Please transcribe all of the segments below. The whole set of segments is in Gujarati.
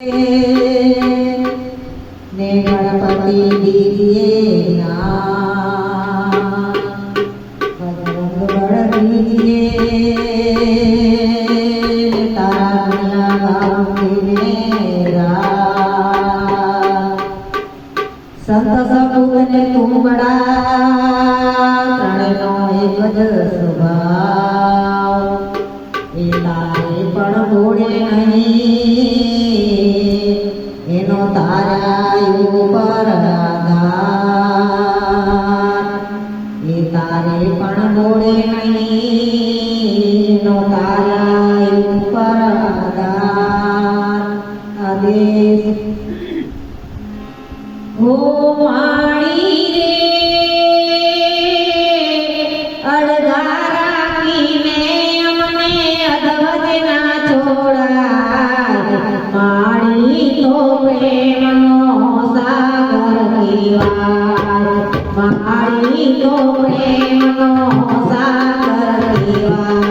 ને ગણપતિ દીજીએ બજરંગ દીજીએ તારા સંત સપૂતને તું બડા ત્રણેયનો એક જ સ્વભાવ એ તારે પણ ઘોડે નહીં એનો તારા ઉપર આધાર એ તારે પણ ઘોડે નહીં એનો તારા ઉપર આધાર આદેશ ઓ માણી રે અડધા રાખીને અમને અધવજ ના છોડાય માણી તો પ્રેમનો સાગર કહેવાય માણી તો પ્રેમનો સાગર કહેવાય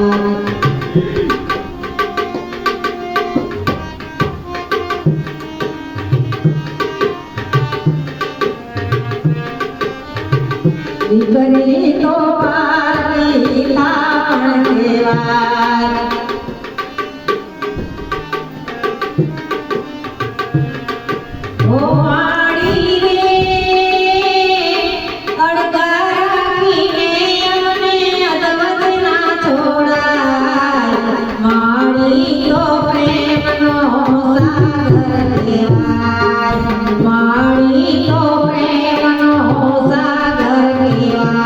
દીકરી તો પારવી પણ કહેવાય ઓ માણી રે અડધા રાખીને અમને અધવજ ના છોડાય માણી તો પ્રેમનો સાગર કહેવાય માણી તો પ્રેમનો સાગર કહેવાય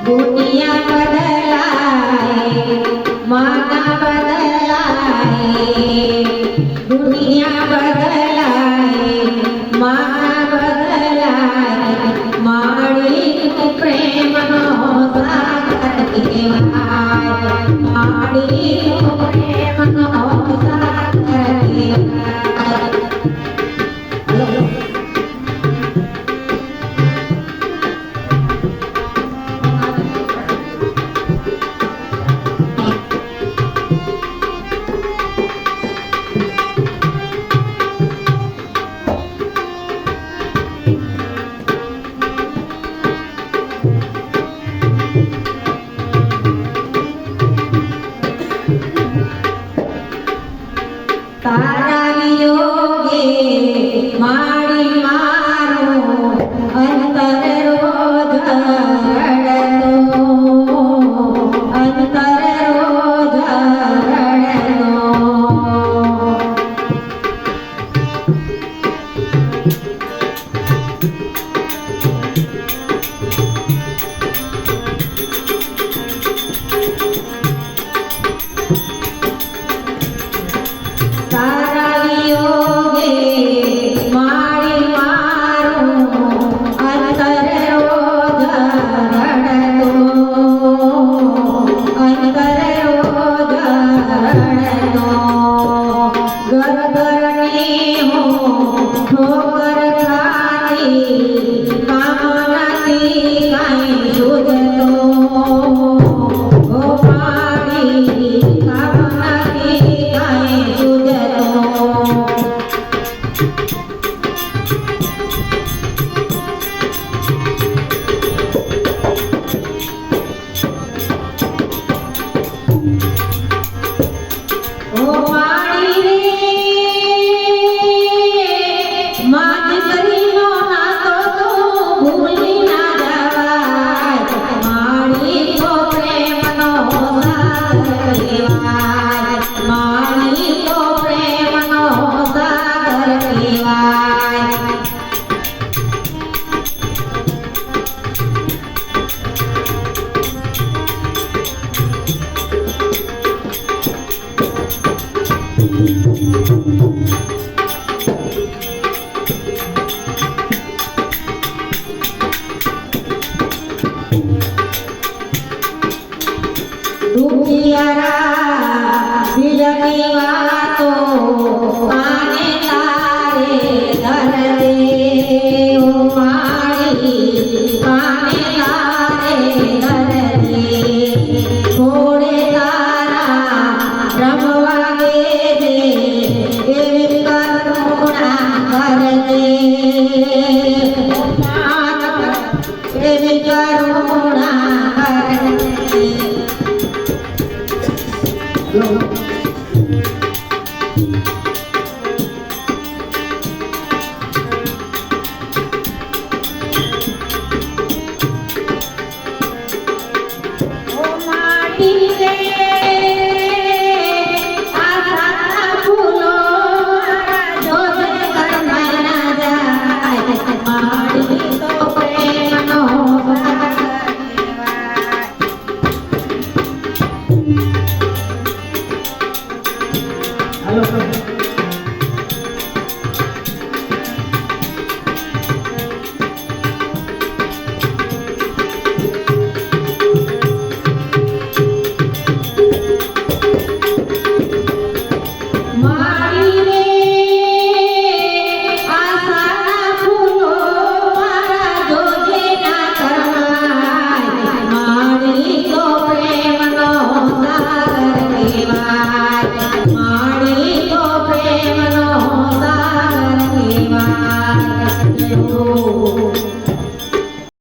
દુનિયા બદલાય માતા બદલાય દુનિયા બદલાય માતા બદલાય માણી પ્રેમનો સાગર કહેવાય માણી પ્રેમનો સાગર કહેવાય તારા વિયોગે મારી મારું અંતર રોજ રડતો અંતર રોજ રડતો તારા વિયોગે મારી મારું અંતર રોજ રડતો અંતર રોજ રડતો ઘર ઘરની હું ઠોકર ખાતી કામ નથી કાંઈ શોધતો ઓ મારી કામ નથી કાંઈ શોધતો ઓ માણી રે માં દીકરીનો નાતો તો ભૂલી ના જવાય માણી તો પ્રેમનો સાગર કહેવાય માણી તો પ્રેમનો સાગર કહેવાય